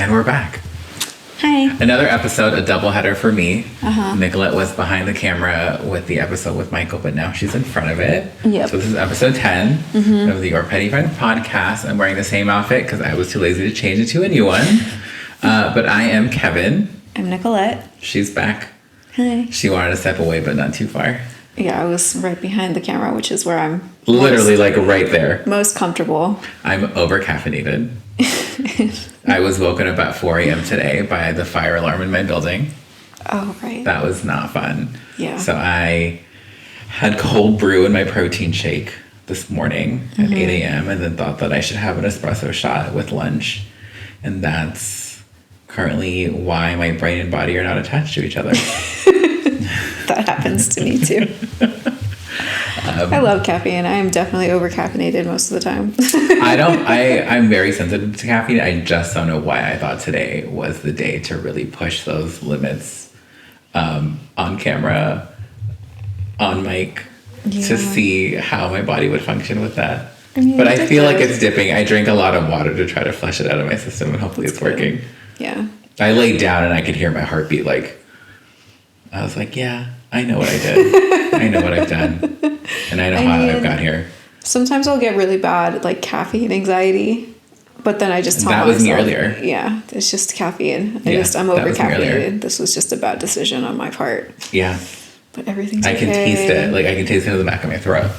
And we're back. Hi. Another episode, a doubleheader for me. Nicolette was behind the camera with the episode with Michael, but now she's in front of it. Yep. So this is episode 10 of the Your Petty Friend podcast. I'm wearing the same outfit because I was too lazy to change it to a new one. But I am Kevin. I'm Nicolette. She's back. Hi. She wanted to step away, but not too far. Yeah, I was right behind the camera, which is where I'm literally like right there. Most comfortable. I'm over-caffeinated. I was woken up at 4 a.m. today by the fire alarm in my building. Oh, right. That was not fun. Yeah. So I had cold brew in my protein shake this morning at 8 a.m. and then thought that I should have an espresso shot with lunch. And that's currently why my brain and body are not attached to each other. That happens to me too. I love caffeine. I am definitely over-caffeinated most of the time. I'm very sensitive to caffeine. I just don't know why I thought today was the day to really push those limits on camera, on mic, to see how my body would function with that. But I feel like it's dipping. I drink a lot of water to try to flush it out of my system, and hopefully it's working. Yeah. I laid down and I could hear my heartbeat. I was like, yeah, I know what I did. I know what I've done. And I know how I've got here. Sometimes I'll get really bad, caffeine anxiety. But then I just tell myself. That was me earlier. Yeah, it's just caffeine. I'm over-caffeinated. This was just a bad decision on my part. Yeah. But everything's okay. I can taste it. I can taste it in the back of my throat.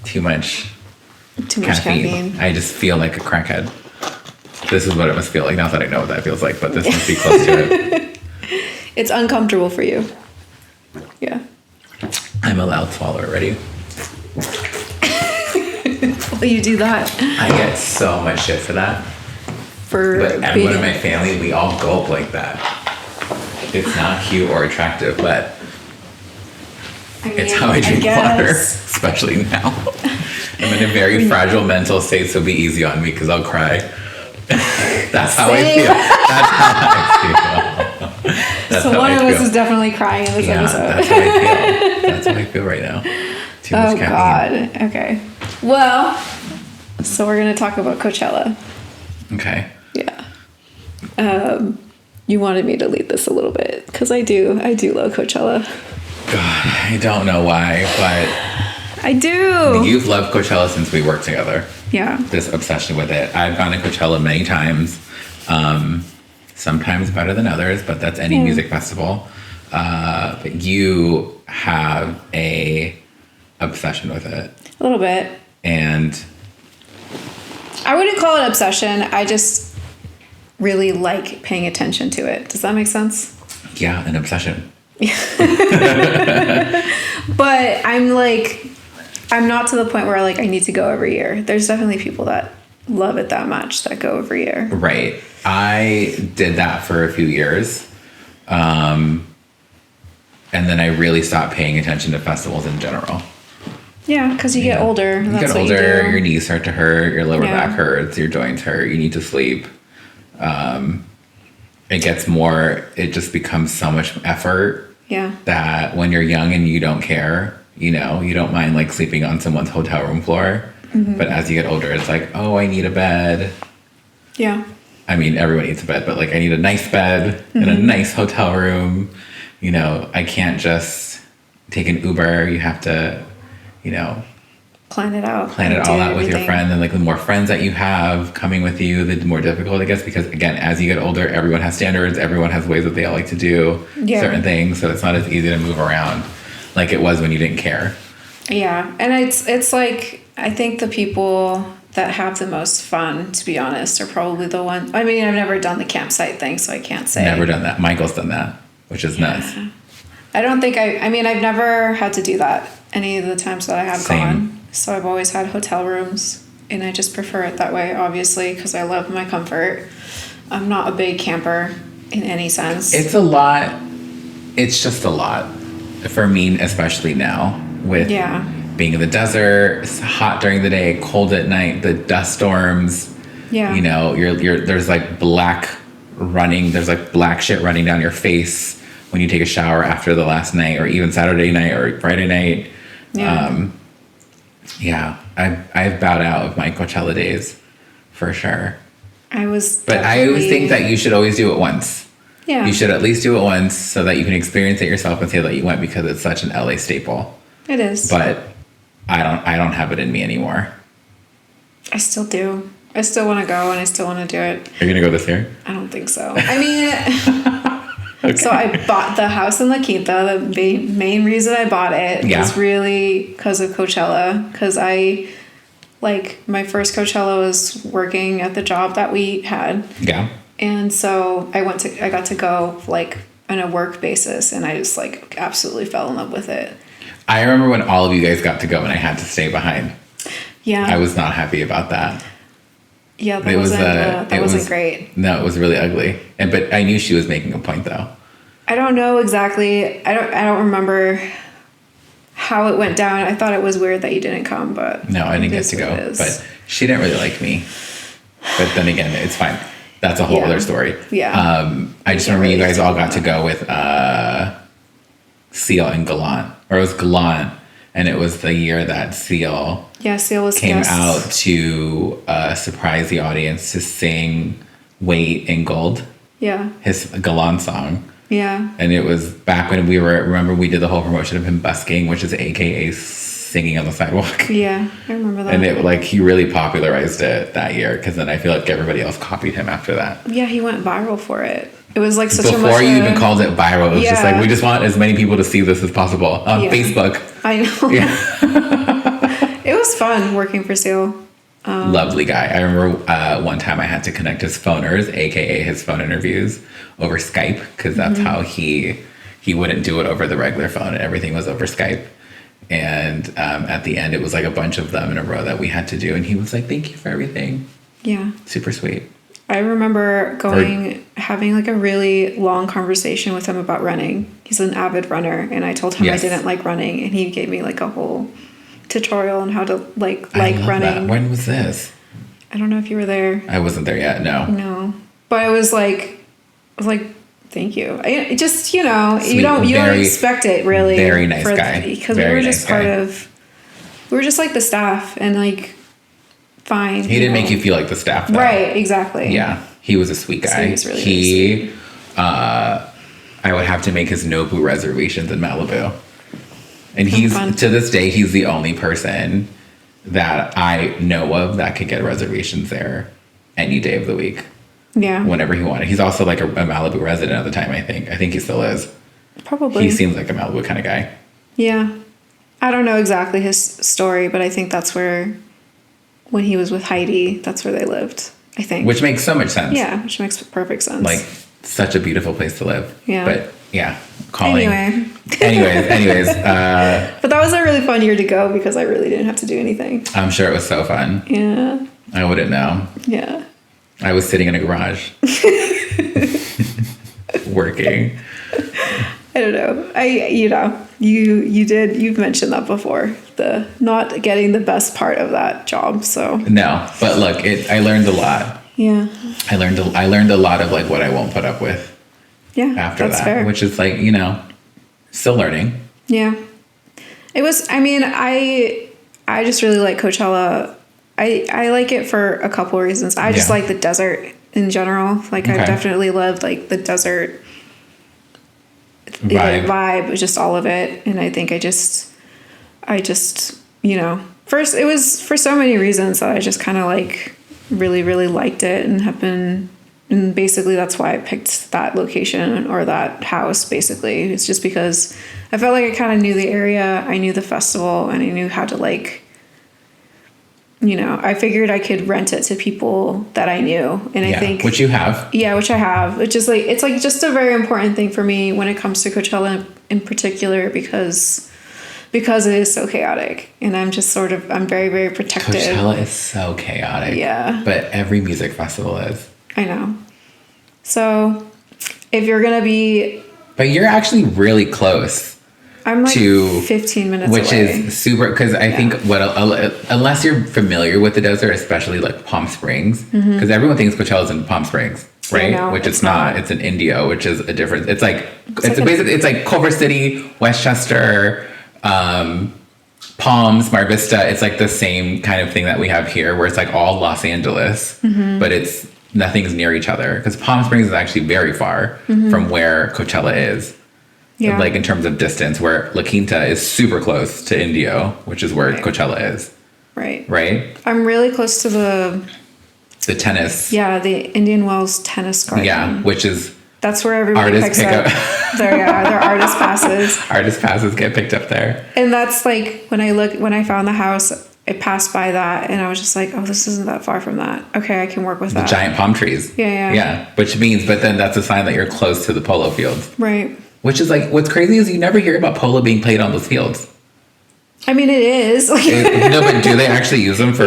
Too much caffeine. I just feel like a crackhead. This is what it must feel like. Not that I know what that feels like, but this must be close to it. It's uncomfortable for you. Yeah. I'm a loud swallower already. Will you do that? I get so much shit for that. But everyone in my family, we all gulp like that. It's not cute or attractive, but it's how I drink water, especially now. I'm in a very fragile mental state, so be easy on me because I'll cry. That's how I feel. That's how I feel. So one of us is definitely crying in this episode. That's how I feel. That's how I feel right now. Too much caffeine. God. Okay. Well, so we're going to talk about Coachella. Okay. Yeah. You wanted me to lead this a little bit because I do love Coachella. God, I don't know why, but I do. You've loved Coachella since we worked together. Yeah. This obsession with it. I've gone to Coachella many times. Sometimes better than others, but that's any music festival. But you have a obsession with it. A little bit. And I wouldn't call it obsession. I just really like paying attention to it. Does that make sense? Yeah, an obsession. But I'm not to the point where I need to go every year. There's definitely people that love it that much that go every year. Right. I did that for a few years. And then I really stopped paying attention to festivals in general. Yeah, because you get older. You get older, your knees start to hurt, your lower back hurts, your joints hurt, you need to sleep. It just becomes so much effort. Yeah. That when you're young and you don't care, you don't mind sleeping on someone's hotel room floor. Mm-hmm. But as you get older, it's I need a bed. Yeah. I mean, everyone needs a bed, but I need a nice bed in a nice hotel room. I can't just take an Uber. You have to, plan it out. Plan it all out with your friend. And the more friends that you have coming with you, the more difficult it gets. Because again, as you get older, everyone has standards. Everyone has ways that they all like to do certain things. So it's not as easy to move around like it was when you didn't care. Yeah. And it's I think the people that have the most fun, to be honest, are probably the ones. I mean, I've never done the campsite thing, so I can't say. Never done that. Michael's done that, which is nuts. I don't think I've never had to do that any of the times that I have gone. So I've always had hotel rooms, and I just prefer it that way, obviously, because I love my comfort. I'm not a big camper in any sense. It's a lot. It's just a lot. For me, especially now, with being in the desert, it's hot during the day, cold at night, the dust storms. Yeah. There's black shit running down your face when you take a shower after the last night, or even Saturday night or Friday night. Yeah. I've bowed out of my Coachella days for sure. But I always think that you should always do it once. Yeah. You should at least do it once so that you can experience it yourself and say that you went, because it's such an LA staple. It is. But I don't have it in me anymore. I still do. I still want to go and I still want to do it. Are you going to go this year? I don't think so. I mean, okay. So I bought the house in La Quinta. The main reason I bought it was really because of Coachella. Because my first Coachella was working at the job that we had. Yeah. And so I got to go like on a work basis, and I just like absolutely fell in love with it. I remember when all of you guys got to go and I had to stay behind. Yeah. I was not happy about that. Yeah, that wasn't great. No, it was really ugly. But I knew she was making a point though. I don't know exactly. I don't remember how it went down. I thought it was weird that you didn't come, but no, I didn't get to go. But she didn't really like me. But then again, it's fine. That's a whole other story. Yeah. I just remember you guys all got to go with Seal and Gallant, or it was Gallant, and it was the year that Seal came out to surprise the audience to sing "Wait" in Gold. Yeah. His Gallant song. Yeah. And it was back when remember we did the whole promotion of him busking, which is AKA singing on the sidewalk. Yeah, I remember that. And he really popularized it that year, because then I feel like everybody else copied him after that. Yeah, he went viral for it. It was like before you even called it viral. It was just like, we just want as many people to see this as possible on Facebook. I know. Yeah. It was fun working for Seal. Lovely guy. I remember one time I had to connect his phoners, aka his phone interviews, over Skype, because that's how he wouldn't do it over the regular phone, and everything was over Skype. And at the end, it was like a bunch of them in a row that we had to do, and he was like, "Thank you for everything." Yeah, super sweet. I remember having like a really long conversation with him about running. He's an avid runner, and I told him I didn't like running, and he gave me like a whole tutorial on how to like running. That. When was this? I don't know if you were there. I wasn't there yet. No. But I was like, thank you. I just, you don't expect it really. Very nice guy. Because we were just we were just like the staff, and like, fine. He didn't make you feel like the staff, though. Right, exactly. Yeah, he was a sweet guy. So he was really sweet. I would have to make his Nobu reservations in Malibu. And to this day, he's the only person that I know of that could get reservations there any day of the week. Yeah. Whenever he wanted. He's also like a Malibu resident at the time, I think. I think he still is. Probably. He seems like a Malibu kind of guy. Yeah. I don't know exactly his story, but I think that's where, when he was with Heidi, that's where they lived, I think. Which makes so much sense. Yeah, which makes perfect sense. Like, such a beautiful place to live. Yeah. But, yeah. Calling. Anyways. But that was a really fun year to go, because I really didn't have to do anything. I'm sure it was so fun. Yeah. I wouldn't know. Yeah. I was sitting in a garage. Working. I don't know. You've mentioned that before. The not getting the best part of that job, so. No, but look, I learned a lot. Yeah. I learned a lot of like what I won't put up with. Yeah. After that's that, fair. Which is like, still learning. Yeah. It was, I just really like Coachella. I like it for a couple reasons. I just like the desert in general. Like, I definitely loved like the desert vibe, just all of it. And I think I just, first it was for so many reasons that I just kind of like really, really liked it, and basically that's why I picked that location or that house. Basically, it's just because I felt like I kind of knew the area, I knew the festival, and I knew how to like, I figured I could rent it to people that I knew. And I think, which you have. Yeah, which I have. Which is like, it's like just a very important thing for me when it comes to Coachella in particular, because it is so chaotic, and I'm very, very protective. Coachella is so chaotic. Yeah. But every music festival is. I know. So if you're going to be... But you're actually really close. I'm like 15 minutes which away. Is super, because I think unless you're familiar with the desert, especially like Palm Springs, because everyone thinks Coachella's in Palm Springs, right? No, which it's not. It's in Indio, which is a different. It's like it's like Culver City, Westchester, Palms, Mar Vista. It's like the same kind of thing that we have here, where it's like all Los Angeles, but it's nothing's near each other. Because Palm Springs is actually very far from where Coachella is. Yeah. Like in terms of distance, where La Quinta is super close to Indio, which is where Coachella is. Right. Right? I'm really close to the tennis. Yeah, the Indian Wells tennis garden. Yeah, which is... That's where everybody picks up their artist passes. Artist passes get picked up there. And that's like, when I found the house, I passed by that and I was just like, oh, this isn't that far from that. Okay, I can work with that. The giant palm trees. Yeah. Which means, but then that's a sign that you're close to the polo fields. Right. Which is like, what's crazy is you never hear about polo being played on those fields. I mean, it is. No, but do they actually use them for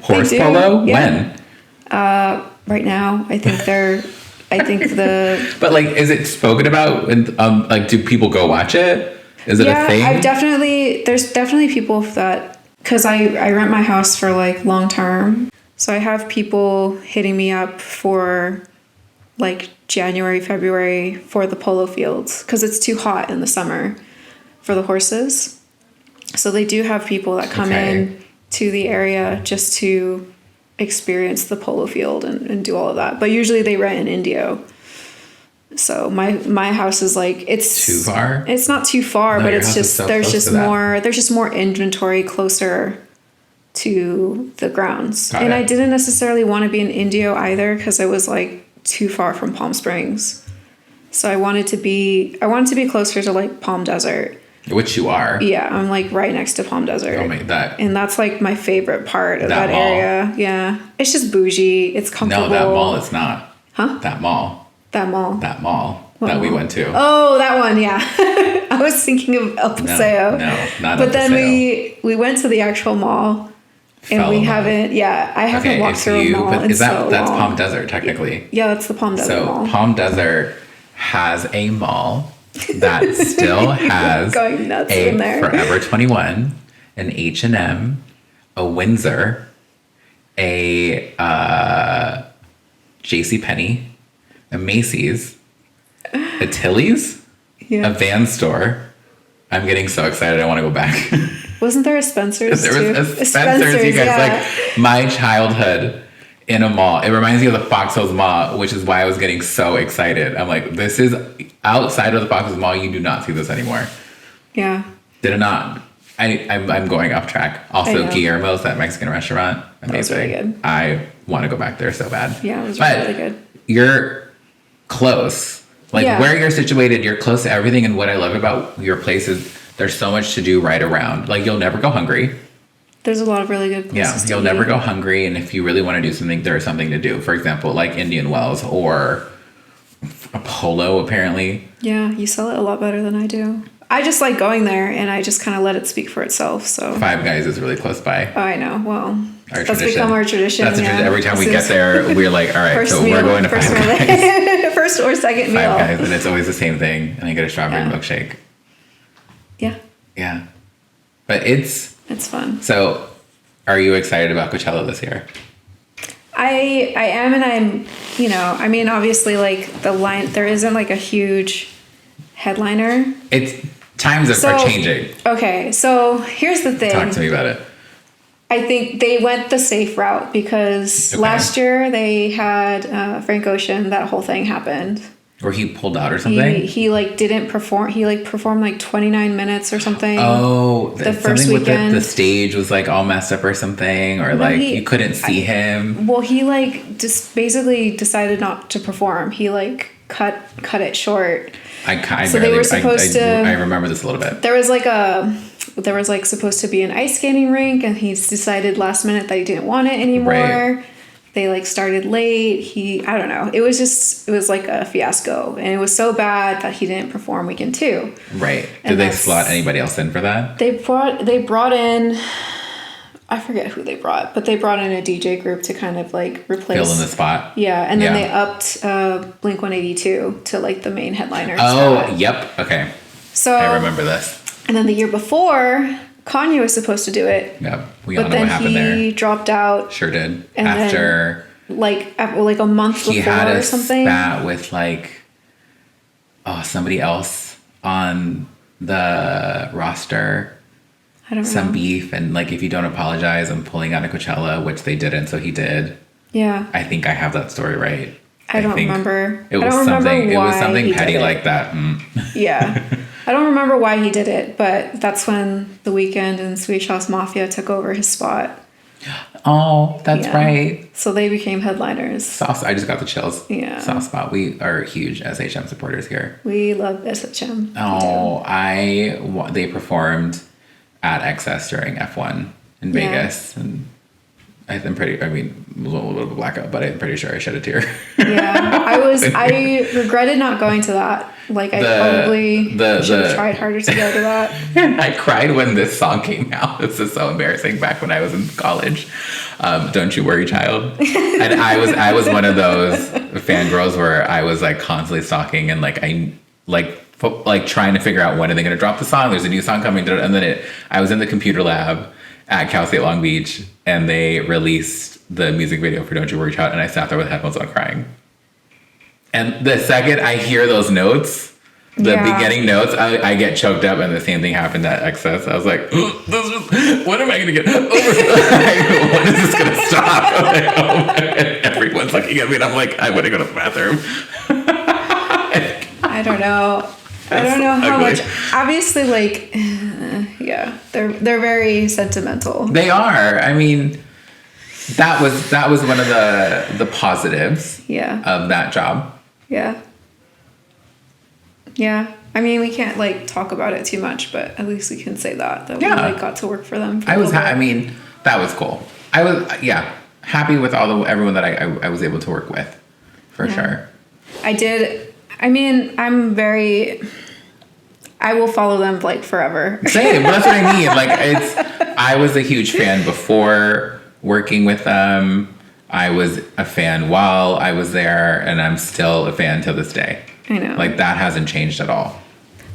horse polo? Yeah. When? Right now, I think But like, is it spoken about? And like, do people go watch it? Is it a thing? There's definitely people that, because I rent my house for like long term. So I have people hitting me up for like January, February for the polo fields because it's too hot in the summer for the horses. So they do have people that come in to the area just to experience the polo field and do all of that. But usually they rent in Indio. So my house is like, it's too far. It's not too far, but it's just there's just more inventory closer to the grounds. And I didn't necessarily want to be in Indio either because it was like too far from Palm Springs. So I wanted to be closer to like Palm Desert. Which you are. Yeah, I'm like right next to Palm Desert. Oh my, that. And that's like my favorite part of that area. Yeah. It's just bougie. It's comfortable. No, that mall is not. Huh? That mall. That mall. That mall what that mall? We went to. Oh, that one, yeah. I was thinking of El Paseo. No, not But El then Paseo. we went to the actual mall. And we haven't, I haven't walked through a mall in so long. That's Palm Desert, technically. Yeah, that's the Palm Desert mall. So Palm Desert has a mall that still has going nuts in there. Forever 21, an H&M, a Windsor, a JCPenney, a Macy's, a Tilly's, a Van store. I'm getting so excited. I want to go back. Wasn't there a Spencer's too? There was a Spencer's, you guys. Like my childhood in a mall. It reminds me of the Fox Hills Mall, which is why I was getting so excited. I'm like, this is outside of the Fox Hills Mall. You do not see this anymore. Yeah. Did it not? I'm going off track. Also, Guillermo's, that Mexican restaurant. Amazing. That was really good. I want to go back there so bad. Yeah, it was really good. You're close. Like where you're situated, you're close to everything. And what I love about your place is there's so much to do right around. Like you'll never go hungry. There's a lot of really good places. Yeah, you'll never go hungry. And if you really want to do something, there's something to do. For example, like Indian Wells or a Polo, apparently. Yeah, you sell it a lot better than I do. I just like going there and I just kind of let it speak for itself. So Five Guys is really close by. Oh, I know. Well, that's become our tradition. That's every time we get there, we're like, all right, so we're going to Five Guys. First or second meal. Five Guys, and it's always the same thing. And I get a strawberry milkshake. Yeah. Yeah. But it's fun. So are you excited about Coachella this year? I am, and I'm, I mean, obviously, like the line, there isn't like a huge headliner. Times are changing. Okay, so here's the thing. Talk to me about it. I think they went the safe route because last year they had Frank Ocean. That whole thing happened. Or he pulled out or something? He like didn't perform. He like performed like 29 minutes or something. Oh, the first weekend. With the stage was like all messed up or something, or like you couldn't see him. Well, he like just basically decided not to perform. He like cut it short. I remember this a little bit. There was like supposed to be an ice skating rink, and he decided last minute that he didn't want it anymore. Right. They like started late. I don't know. It was like a fiasco, and it was so bad that he didn't perform weekend 2. Right. Did they slot anybody else in for that? They brought in, I forget who they brought, but they brought in a DJ group to kind of like replace. Fill in the spot. Yeah, and then they upped Blink-182 to like the main headliner. Oh, yep. Okay. So I remember this. And then the year before, Kanye was supposed to do it. Yep. We all know what happened there. But then he dropped out. Sure did. And after like a month before or something. He had a spat with like somebody else on the roster. I don't know. Some beef, and like if you don't apologize, I'm pulling out of Coachella, which they didn't, so he did. Yeah. I think I have that story right. I don't remember. It was something petty like that. Yeah. I don't remember why he did it, but that's when The Weeknd and Swedish House Mafia took over his spot. Oh, that's right. So they became headliners. I just got the chills. Yeah. Soft spot. We are huge SHM supporters here. We love SHM. Oh, they performed at XS during F1 in Vegas, and it was a little bit of a blackout, but I'm pretty sure I shed a tear. Yeah, I regretted not going to that. Like, I probably should have tried harder to go to that. I cried when this song came out. This is so embarrassing. Back when I was in college, "Don't You Worry, Child," and I was one of those fangirls where I was like constantly stalking and like trying to figure out when are they going to drop the song. There's a new song coming, and then I was in the computer lab at Cal State Long Beach, and they released the music video for "Don't You Worry, Child," and I sat there with headphones on crying. And the second I hear those notes, the beginning notes, I get choked up, and the same thing happened at XS. I was like, when am I going to get over? When is this going to stop? Everyone's looking at me, and I'm like, I want to go to the bathroom. I don't know. I don't know how much. Obviously, like, they're very sentimental. They are. I mean, that was one of the positives. Of that job. Yeah. Yeah. I mean, we can't like talk about it too much, but at least we can say that we like got to work for them. That was cool. I was happy with everyone that I was able to work with, for sure. I did. I mean, I will follow them like forever. Same. That's what I mean. Like I was a huge fan before working with them. I was a fan while I was there, and I'm still a fan to this day. I know. Like, that hasn't changed at all.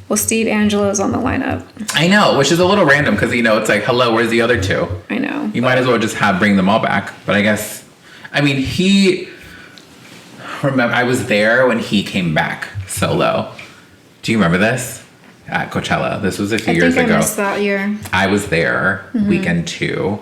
Well, Steve Angelo's on the lineup. I know, which is a little random because, it's like, hello, where's the other two? I know. You might as well just bring them all back. But I guess, I was there when he came back solo. Do you remember this? At Coachella. This was a few years ago. I missed that year. I was there weekend 2.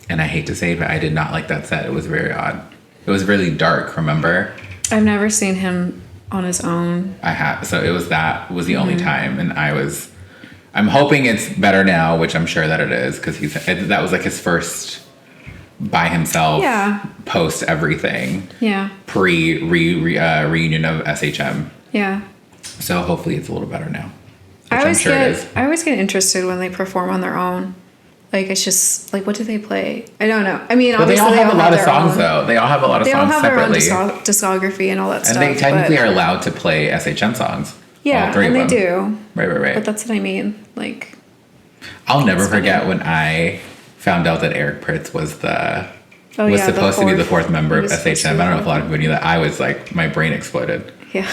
And I hate to say it, but I did not like that set. It was very odd. It was really dark, remember? I've never seen him on his own. I have. So that was the only time. And I'm hoping it's better now, which I'm sure that it is, because that was like his first by himself post everything. Yeah. Reunion of SHM. Yeah. So hopefully it's a little better now. I always get interested when they perform on their own. Like, it's just, like, what do they play? I don't know. I mean, obviously they all have a lot of songs, though. They all have a lot of songs separately. They all have their own discography and all that stuff. And they technically are allowed to play SHM songs. Yeah, all three and of they them. do. Right. But that's what I mean. Like, I'll never forget when I found out that Eric Pritz was supposed to be the fourth member of SHM. I don't know if a lot of people knew that. I was like, my brain exploded. Yeah.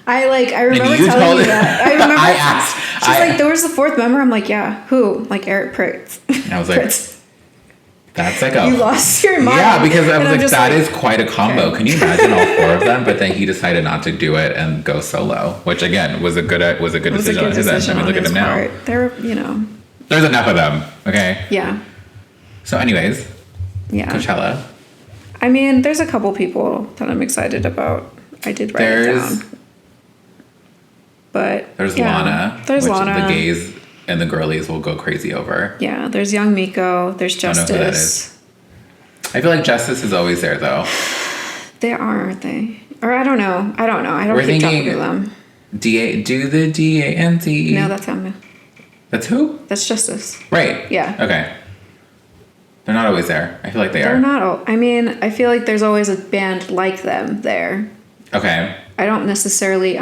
I remember telling you that. I asked. She's like, there was a fourth member. I'm like, yeah, who? Like Eric Pritz. And I was like, that's like you lost your mind. Yeah, because I was like, that is quite a combo. Okay. Can you imagine all 4 of them? But then he decided not to do it and go solo, which again was a good decision on his end. I mean, look at him now. They're, There's enough of them. Okay. Yeah. So, anyways. Yeah. Coachella. I mean, there's a couple people that I'm excited about. I did write it down. But there's Lana. There's which Lana. The gays and the girlies will go crazy over. Yeah, there's Young Miko. There's Justice. I don't know who that is. I feel like Justice is always there, though. They are, aren't they? Or I don't know. I don't keep talking to them. Do the DANT. No, that's him. That's who? That's Justice. Right. Yeah. Okay. They're not always there. I feel like They're not. I mean, I feel like there's always a band like them there. Okay. I'm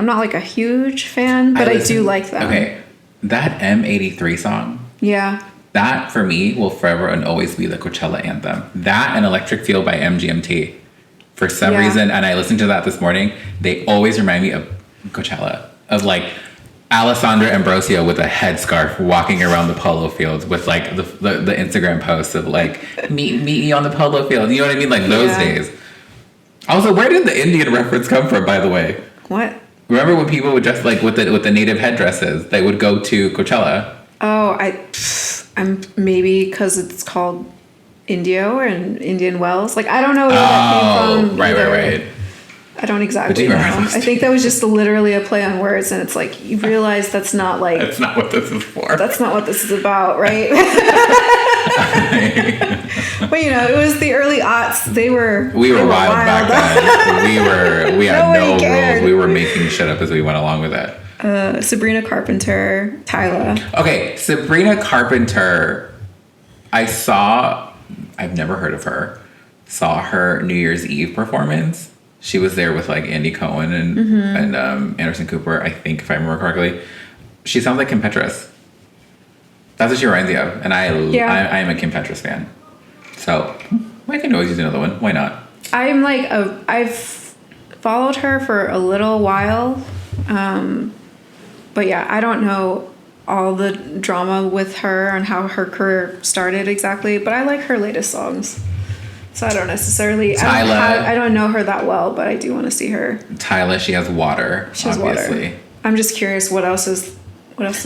not like a huge fan, but I do like them. Okay. That M83 song. Yeah. That, for me, will forever and always be the Coachella anthem. That and Electric Feel by MGMT. For some reason, and I listened to that this morning, they always remind me of Coachella. Of like Alessandra Ambrosio with a headscarf walking around the polo fields with like the Instagram posts of like, meet me on the polo field. You know what I mean? Like those days. Also, where did the Indian reference come from, by the way? What? Remember when people would dress like with the native headdresses? They would go to Coachella. Oh, I'm maybe because it's called Indio and Indian Wells. Like, I don't know where that came from. Right. I don't exactly know. I think that was just literally a play on words, and it's like, you realize that's not like... That's not what this is for. That's not what this is about, right? But, you know, it was the early aughts. We were wild back then. We had no rules. We were making shit up as we went along with it. Sabrina Carpenter, Tyla. Okay, Sabrina Carpenter, I've never heard of her, saw her New Year's Eve performance. She was there with like Andy Cohen and Anderson Cooper, I think, if I remember correctly. She sounds like Kim Petras. That's what she reminds me of. And I am a Kim Petras fan. So I can always use another one. Why not? I've followed her for a little while. But yeah, I don't know all the drama with her and how her career started exactly. But I like her latest songs. So I don't necessarily... I don't know her that well, but I do want to see her. Tyla, she has Water, obviously. Water. I'm just curious what else does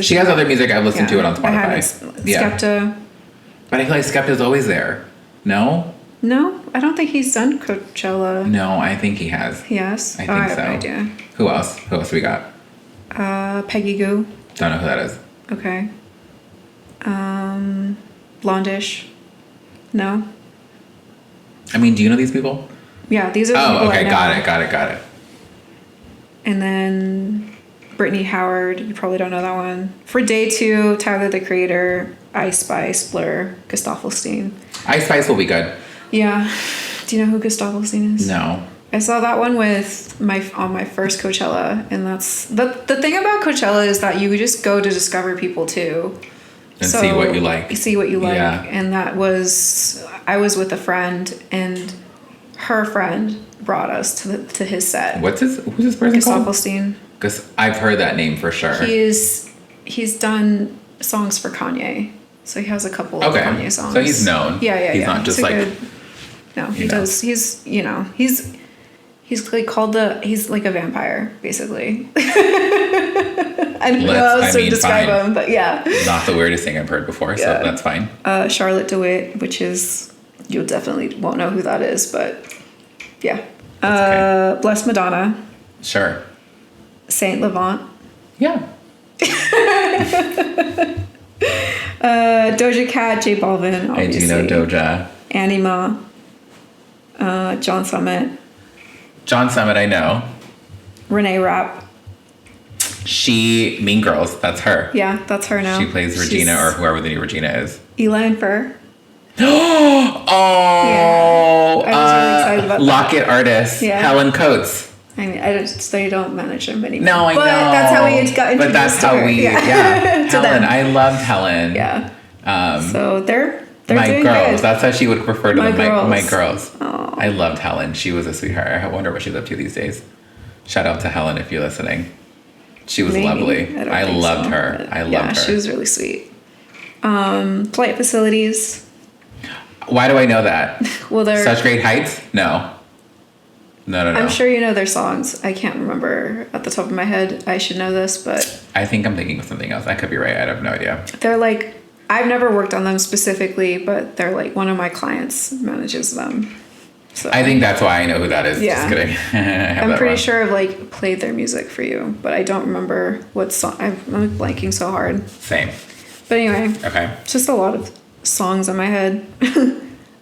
she has other music. I've listened to it on Spotify. Skepta. But I feel like Skepta's always there. No? No, I don't think he's done Coachella. No, I think he has. He has? I think I have so. no idea. Who else? Who else we got? Peggy Gou. Don't know who that is. Okay. Blondish. No? I mean, do you know these people? Yeah, these are the people okay, I know. got it. And then Brittany Howard, you probably don't know that one. For day 2, Tyler, the Creator, Ice Spice, Blur, Gustaffelstein. Ice Spice will be good. Yeah. Do you know who Gustaffelstein is? No. I saw that one on my first Coachella, and that's the thing about Coachella is that you just go to discover people too. And see what you like. Yeah. And I was with a friend, and her friend brought us to his set. Who's this person called? Gustaffelstein. Because I've heard that name for sure. He's done songs for Kanye, so he has a couple of Kanye songs. So he's known. Yeah. He's not just like. No, he does. He's like he's like a vampire, basically. I don't know how else to describe him, but yeah. Not the weirdest thing I've heard before, so that's fine. Charlotte DeWitt, which is, you definitely won't know who that is, but yeah. Okay. Bless Madonna. Sure. Saint Laurent. Yeah. Doja Cat, J Balvin, obviously. I do know Doja. Anima. John Summit. John Summit, I know. Renee Rapp. Mean Girls, that's her. Yeah, that's her now. She plays Regina or whoever the new Regina is. Elaine Fur. Oh! Yeah. I was really excited about Locket artist. Yeah. Helen Coates. I mean, they don't manage them anymore. No, I know. But that's how we got introduced But that's how Helen. I loved Helen. Yeah. So they're my doing girls. good. That's how she would refer to them. My girls. Aww. I loved Helen. She was a sweetheart. I wonder what she's up to these days. Shout out to Helen if you're listening. She was lovely. I loved her. I loved her. Yeah, she was really sweet. Polite Facilities. Why do I know that? Well, they're Such Great Heights? No. I'm sure you know their songs. I can't remember at the top of my head. I should know this, but I think I'm thinking of something else. I could be right. I have no idea. They're like, I've never worked on them specifically, but they're like one of my clients manages them. So I think that's why I know who that is. Yeah. Just kidding. I'm pretty sure I've like played their music for you, but I don't remember what song. I'm blanking so hard. Same. But anyway. Okay. Just a lot of songs in my head.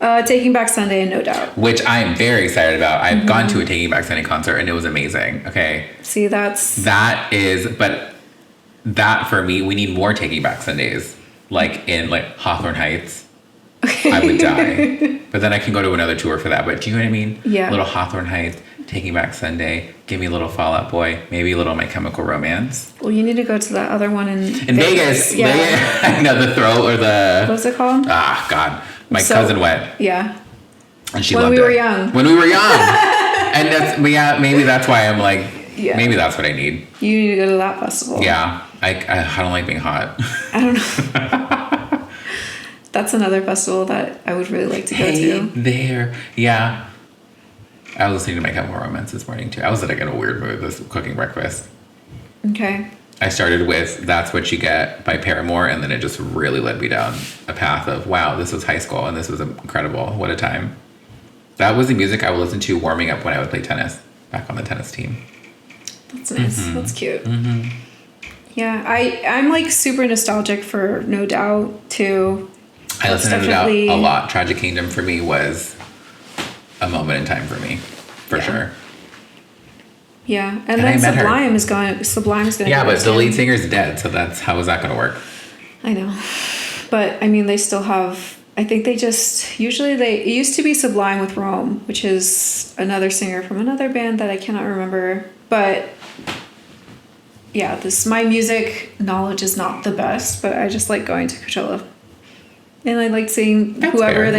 Taking Back Sunday and No Doubt. Which I am very excited about. I've gone to a Taking Back Sunday concert and it was amazing. Okay. See, but that for me, we need more Taking Back Sundays. Like in like Hawthorne Heights. Okay. I would die. But then I can go to another tour for that. But do you know what I mean? Yeah. Little Hawthorne Heights, Taking Back Sunday, give me a little Fall Out Boy, maybe a little My Chemical Romance. Well, you need to go to that other one in Vegas. Yeah. Vegas. I know the throw or the... What's it called? Ah, God. My cousin went. Yeah. And she loved it. When we were young. And that's, maybe that's why I'm like, maybe that's what I need. You need to go to that festival. Yeah. I don't like being hot. I don't know. That's another festival that I would really like to go to. There. Yeah. I was listening to My Chemical Romance this morning too. I was like in a weird mood, this cooking breakfast. Okay. I started with That's What You Get by Paramore, and then it just really led me down a path of, wow, this was high school, and this was incredible. What a time. That was the music I would listen to warming up when I would play tennis, back on the tennis team. That's nice. Mm-hmm. That's cute. Mm-hmm. Yeah, I'm like super nostalgic for No Doubt, too. I listened to No Doubt a lot. Tragic Kingdom for me was a moment in time for me, for sure. Yeah, and then Sublime is going to Yeah, but the lead singer's dead, so how is that going to work? I know. But, I mean, they still have... I think it used to be Sublime with Rome, which is another singer from another band that I cannot remember. But, yeah, my music knowledge is not the best, but I just like going to Coachella. And I like seeing whoever you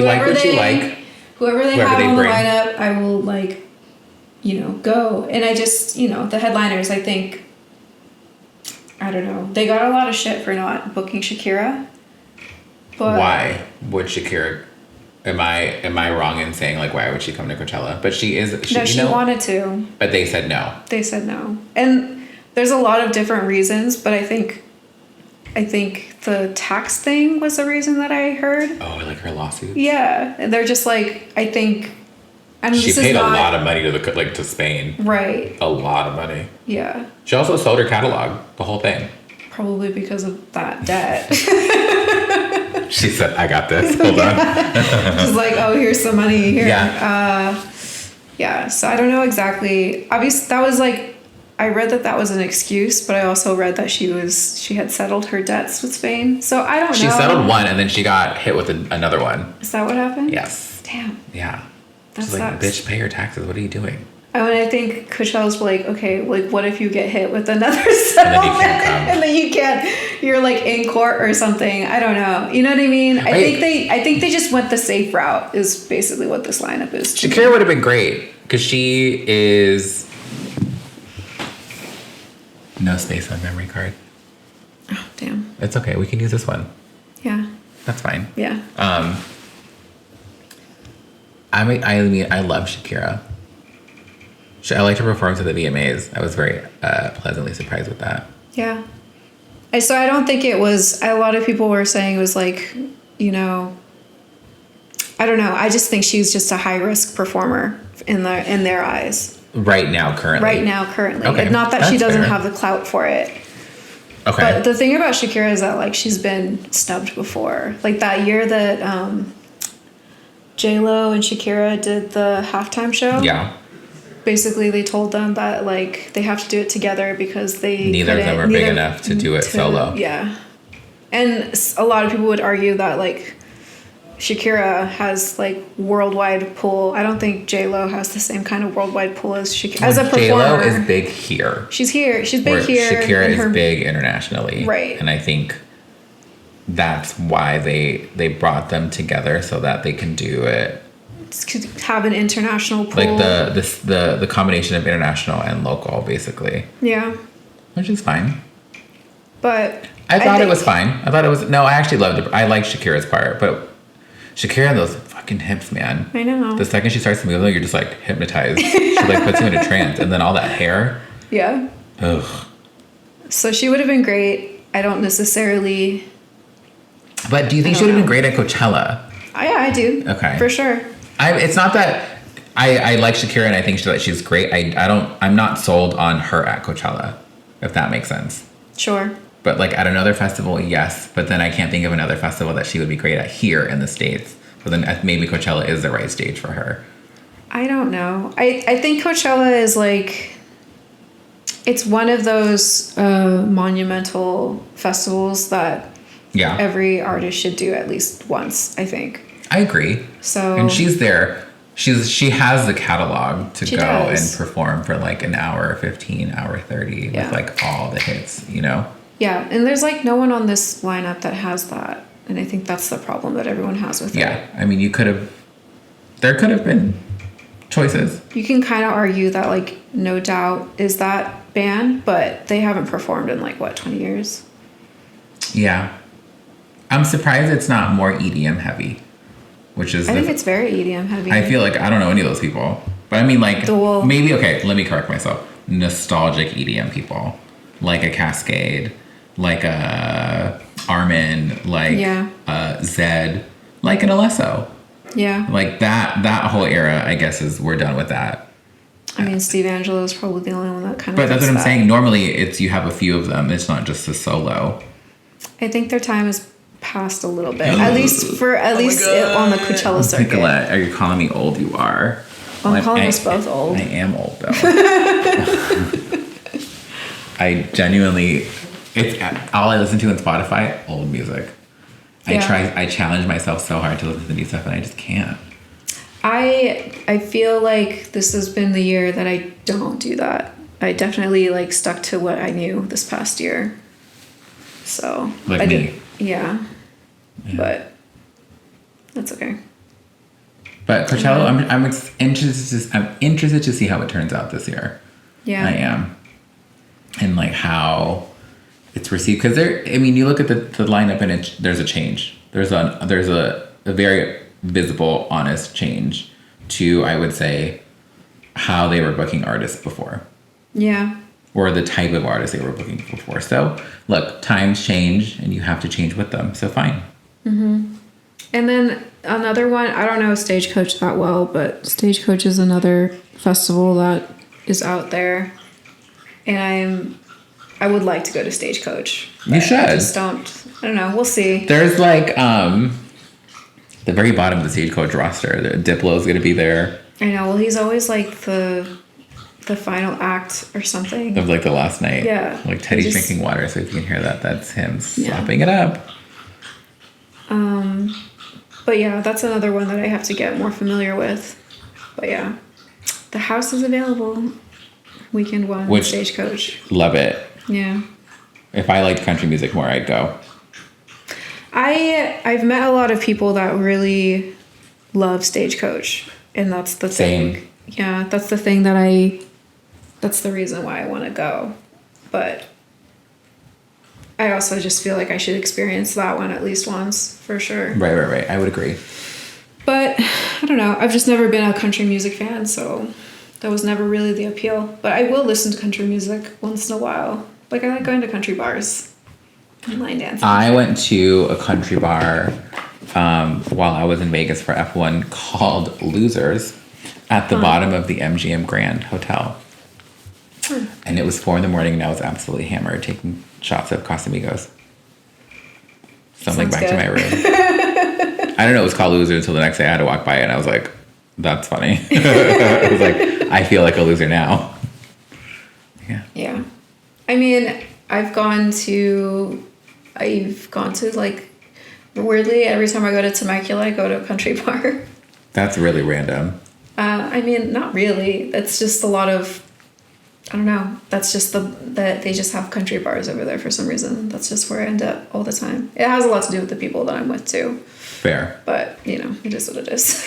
like what you like. Whoever they have on the lineup, I will, like... go. And I just, the headliners, I think, I don't know. They got a lot of shit for not booking Shakira. But why would Shakira, am I wrong in saying, like, why would she come to Coachella? But she wanted to. But they said no. They said no. And there's a lot of different reasons, but I think the tax thing was the reason that I heard. Oh, like her lawsuit? Yeah. And they're just like, I think... she paid a lot of money to Spain. Right. A lot of money. Yeah. She also sold her catalog, the whole thing. Probably because of that debt. She said, I got this. Hold on. She's like, oh, here's some money here. Yeah. So I don't know exactly. Obviously, that was like, I read that was an excuse, but I also read that she had settled her debts with Spain. So I don't know. She settled one, and then she got hit with another one. Is that what happened? Yes. Damn. Yeah. That She's like, bitch, pay your taxes. What are you doing? I think Coachella's like, okay, like, what if you get hit with another settlement? And then you can't, you're like in court or something. I don't know. You know what I mean? I think they just went the safe route is basically what this lineup is. Shakira would have been great because she is no space on memory card. Oh, damn. It's okay. We can use this one. Yeah. That's fine. Yeah. I mean, I love Shakira. I liked her performance at the VMAs. I was very pleasantly surprised with that. Yeah. So I don't think it was... A lot of people were saying it was like, I don't know. I just think she's just a high-risk performer in their eyes. Right now, currently. Okay. Not that she doesn't have the clout for it. Okay. But the thing about Shakira is that, like, she's been snubbed before. Like, that year that J-Lo and Shakira did the halftime show. Yeah. Basically, they told them that, like, they have to do it together because neither of them are big enough to do it solo. Yeah. And a lot of people would argue that, like, Shakira has, like, worldwide pull. I don't think J-Lo has the same kind of worldwide pull as Shakira. As a performer. J-Lo is big here. She's here. She's big here. Shakira is big internationally. Right. And I think that's why they brought them together so that they can do it. Have an international pool. Like the combination of international and local, basically. Yeah. Which is fine. But I thought it was fine. I actually loved it. I like Shakira's part, but Shakira and those fucking hips, man. I know. The second she starts to move, you're just like hypnotized. She like puts you in a trance, and then all that hair. Yeah. Ugh. So she would have been great. I don't necessarily. But do you think she would have been great at Coachella? Yeah, I do. Okay. For sure. It's not that I like Shakira and I think that she's great. I'm not sold on her at Coachella, if that makes sense. Sure. But like at another festival, yes. But then I can't think of another festival that she would be great at here in the States. But then maybe Coachella is the right stage for her. I don't know. I think Coachella is like, it's one of those monumental festivals that every artist should do at least once, I think. I agree. So, and she's there. She has the catalog to go does. And perform for like an hour 15, hour 30 with like all the hits, you know? Yeah, and there's like no one on this lineup that has that. And I think that's the problem that everyone has with it. Yeah, I mean, there could have been choices. You can kind of argue that like No Doubt is that band, but they haven't performed in like, what, 20 years? Yeah. I'm surprised it's not more EDM heavy. I think it's very EDM heavy. I feel like I don't know any of those people. But I mean, like, maybe, okay, let me correct myself. Nostalgic EDM people. like a Cascade, like a Armin, like a Zed, like an Alesso. Yeah. Like that whole era, I guess, we're done with that. I mean, Steve Angelo is probably the only one that kind of. But that's what I'm saying. Normally, you have a few of them. It's not just a solo. I think their time is past a little bit. At least on the Coachella circuit. Nicolette, are you calling me old? You are. Well, I'm calling us both old. I am old though. I genuinely, it's all I listen to on Spotify, old music. Yeah. I challenge myself so hard to listen to the new stuff, and I just can't. I feel like this has been the year that I don't do that. I definitely like stuck to what I knew this past year. So like I me. Yeah. But that's okay. But Coachella, I'm interested to see how it turns out this year. Yeah. I am. And like how it's received, because you look at the lineup and there's a change. There's a very visible, honest change to, I would say, how they were booking artists before. Yeah. Or the type of artists they were booking before. So look, times change and you have to change with them. So fine. Mm-hmm. And then another one, I don't know Stagecoach that well, but Stagecoach is another festival that is out there. And I would like to go to Stagecoach. You should. I don't know. We'll see. There's like the very bottom of the Stagecoach roster. Diplo's going to be there. I know. Well, he's always like the final act or something. Of like the last night. Yeah. Like Teddy's drinking water, so if you can hear that, that's him slapping it up. But yeah, that's another one that I have to get more familiar with. But yeah, the house is available. Weekend one, which, Stagecoach. Love it. Yeah. If I liked country music more, I'd go. I've met a lot of people that really love Stagecoach, and that's the thing. Same. Yeah, that's the thing that's the reason why I want to go. But I also just feel like I should experience that one at least once, for sure. Right. I would agree. But I don't know. I've just never been a country music fan, so that was never really the appeal. But I will listen to country music once in a while. Like, I like going to country bars and line dancing. I went to a country bar while I was in Vegas for F1 called Losers at the bottom of the MGM Grand Hotel. And it was 4 a.m. and I was absolutely hammered taking shots of Casamigos. So I'm like back to my room. I don't know it was called Loser until the next day I had to walk by it and I was like, that's funny. I was like, I feel like a loser now. Yeah. Yeah. I mean, I've gone to like, weirdly, every time I go to Temecula, I go to a country bar. That's really random. I mean, not really. It's just a lot of, I don't know. That's just that they just have country bars over there for some reason. That's just where I end up all the time. It has a lot to do with the people that I'm with too. Fair. But, it is what it is.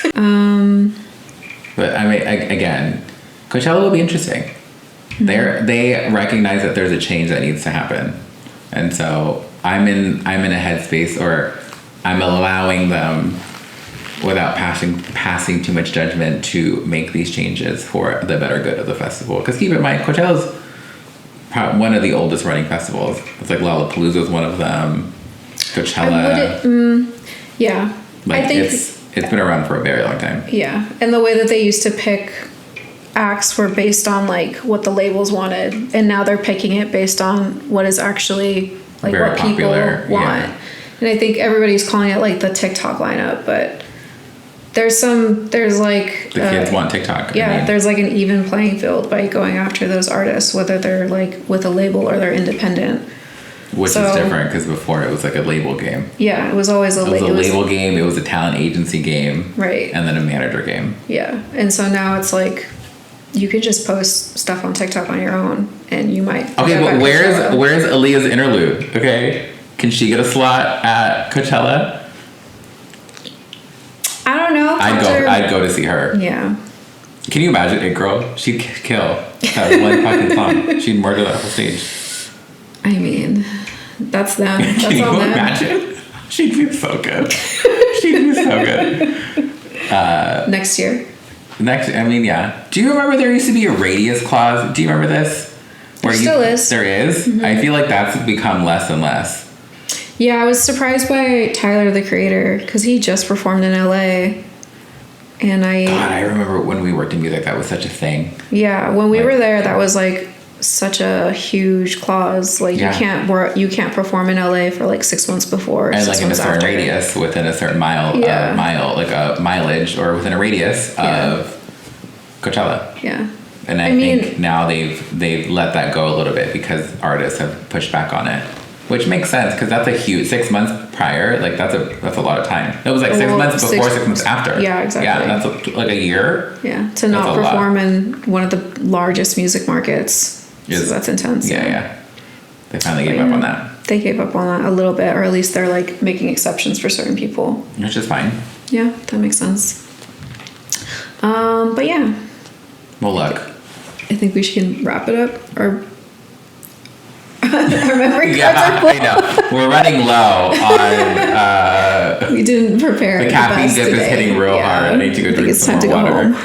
But I mean, again, Coachella will be interesting. Mm-hmm. They recognize that there's a change that needs to happen. And so I'm in a headspace, or I'm allowing them, without passing too much judgment, to make these changes for the better good of the festival. Because keep in mind, Coachella's one of the oldest running festivals. It's like Lollapalooza is one of them. Coachella. Yeah. Like, I think it's been around for a very long time. Yeah. And the way that they used to pick acts were based on like what the labels wanted, and now they're picking it based on what is actually like very what popular, people want. Yeah. And I think everybody's calling it like the TikTok lineup, but there's like the kids want TikTok. Yeah, there's like an even playing field by going after those artists, whether they're like with a label or they're independent. Which is different, because before it was like a label game. Yeah, it was always a label game. It was a talent agency game. Right. And then a manager game. Yeah, and so now it's like you can just post stuff on TikTok on your own, and you might. Okay, but where's Aaliyah's interlude? Okay, can she get a slot at Coachella? I don't know. I'd go to see her. Yeah. Can you imagine it, girl? She'd kill that one fucking song. She'd murder that whole stage. I mean, that's them. That's Can you all them. imagine? She'd be so good. She'd be so good. Next year. Yeah. Do you remember there used to be a radius clause? Do you remember this? There still is. There is? Mm-hmm. I feel like that's become less and less. Yeah, I was surprised by Tyler, the Creator, because he just performed in LA. And I remember when we worked in music, that was such a thing. Yeah, when we were there, that was like such a huge clause. Like you can't perform in LA for like 6 months before, and like in a certain radius, within a certain like a mileage, or within a radius of Coachella. Yeah. And I think now they've let that go a little bit because artists have pushed back on it, which makes sense because that's a huge 6 months prior. Like that's a lot of time. It was like 6 months before, 6 months after. Yeah, exactly. Yeah, that's like a year. Yeah, to not perform in one of the largest music markets. So that's intense. Yeah. They finally gave up on that. They gave up on that a little bit, or at least they're like making exceptions for certain people. Which is fine. Yeah, that makes sense. But yeah. Well, look. I think we should wrap it up. Or our memory cards are full. I know. We're running low on... we didn't prepare. The caffeine dip is hitting real hard. I need to go drink some more water.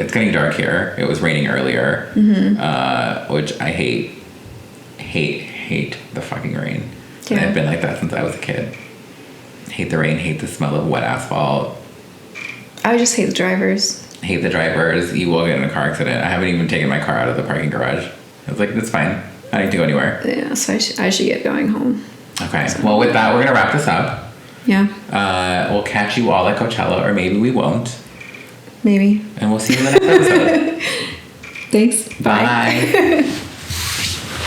It's getting dark here. It was raining earlier, which I hate the fucking rain. Yeah. And I've been like that since I was a kid. Hate the rain, hate the smell of wet asphalt. I just hate the drivers. Hate the drivers. You will get in a car accident. I haven't even taken my car out of the parking garage. I was like, it's fine. I don't need to go anywhere. Yeah, so I should get going home. Okay. So. Well, with that, we're going to wrap this up. Yeah. We'll catch you all at Coachella, or maybe we won't. Maybe. And we'll see you in the next episode. Thanks. Bye.